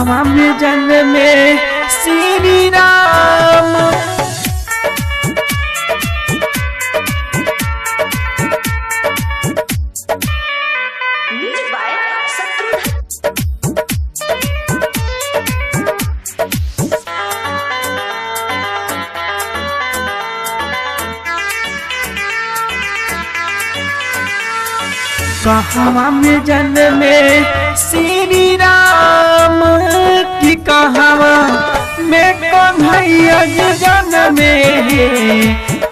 कहवा में जन्मे श्री राम। कहवा में जन्मे श्री राम की कहवा में कन्हैया जन्मे।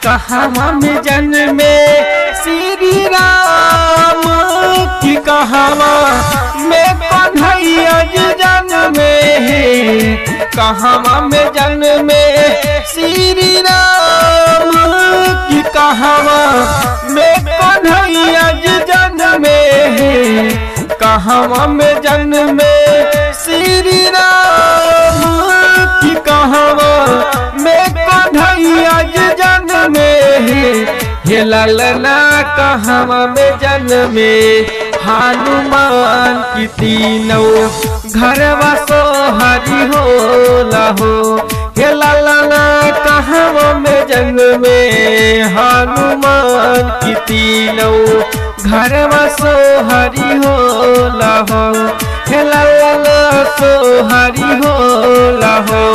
कहवा में जन्मे श्री राम की कहवा में कन्हैया जन्मे। कहवा में जन्मे श्री राम की कहवा में कन्हैया जन्मे। कहवा में जन्मे श्री राम की कहवा में कन्हैया जन्मे। हे ललना कहवा में जन्मे हनुमान की तीनों घरवा सोहरी होला हो। हे ललना कहवा में जन्मे हनुमान की तीनों घरवा सोहरी होला हो। हे ललना सोहरी होला हो।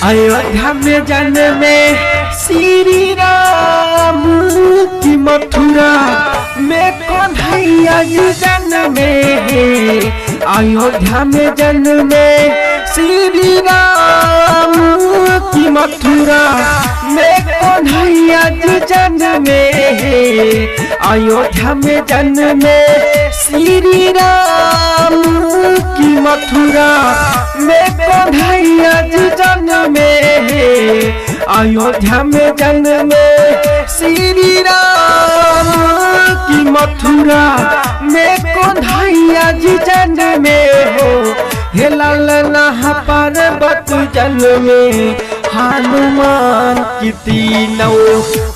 अयोध्या में जन्मे श्री राम की मथुरा में कन्हैया जन्मे। अयोध्या में जन्मे श्री राम की मथुरा में कन्हैया जन्मे। अयोध्या में जन्मे श्री राम की मथुरा में कन्हैया जन्मे। अयोध्या में जन्मे श्री राम की मथुरा में कन्हैया जन्मे हो। हे ललना पर्वत जन्मे हनुमान की तीनों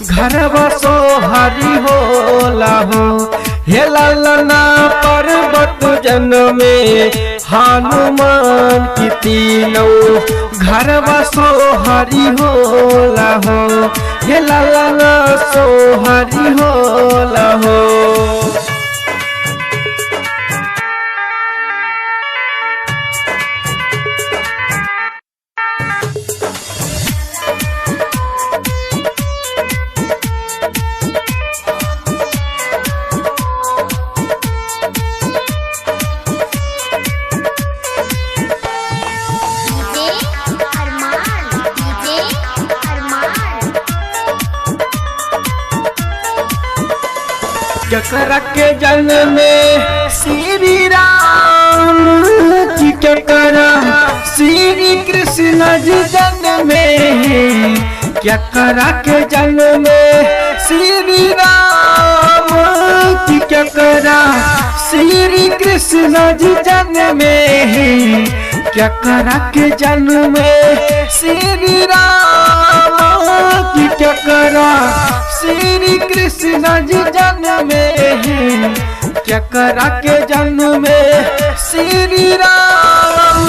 घरवा सोहरी होला हो। हे ललना पर्वत जन्मे हनुमान की तीनों घरवा सोहरी होला हो। हे ललना सोहरी होला हो। केकरा के जन्मे श्री राम जी केकरा श्री कृष्ण जी जन्मे। केकरा के जन्मे श्री राम जी केकरा श्री कृष्ण जी जन्मे। केकरा के जन्मे श्री राम जी केकरा श्री कृष्ण जी जन्मे। केकरा के जन्मे श्री राम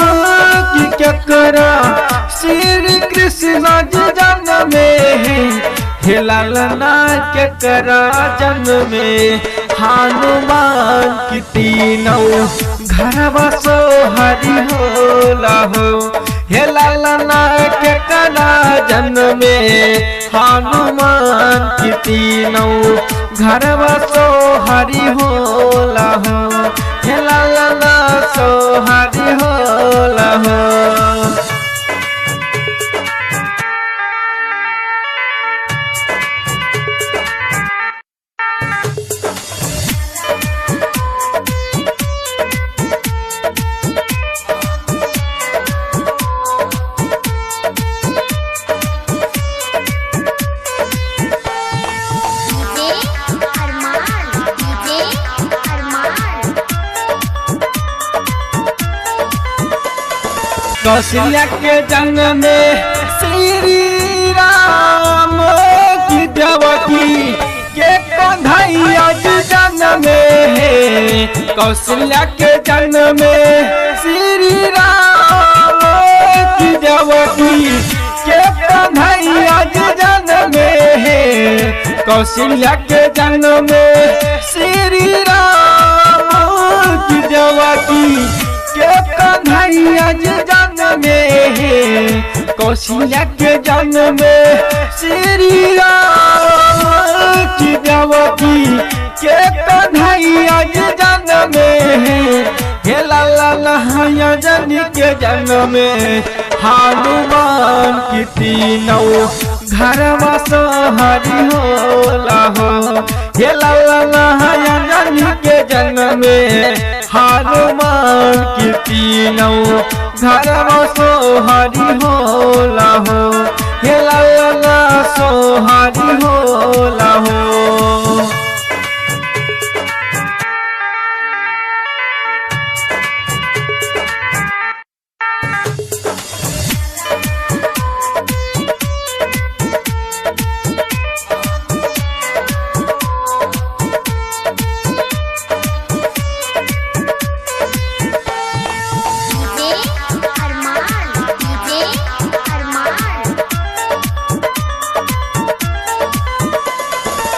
की केकरा श्री कृष्ण जी जन्मे। हे ललना केकरा जन्मे हनुमान की तीनों घरवा सोहरी होला हो। हे ललना केकरा जन्मे हनुमान की तीनों घरवा सोहरी होला हो। हे ललना सोहरी होला हो। कौशल्या के जन्म में श्री राम की देवकी के कन्हैया जी जन्म में। कौशल्या के जन्म में श्री राम की देवकी के कन्हैया जी जन्म में। कौशल्या के जन्म में श्री राम की देवकी के कन्हैया जी जन्म में। कौशल्या के जन्म में श्री राम की देवकी के कन्हैया जी जन्म में। हे लाला अंजनी के जन्म में हनुमान की तीनों घरवा सोहरी होला हो। हे लाला अंजनी के जन्म में हनुमान की तीनों घरवा सोहरी होला हो। हे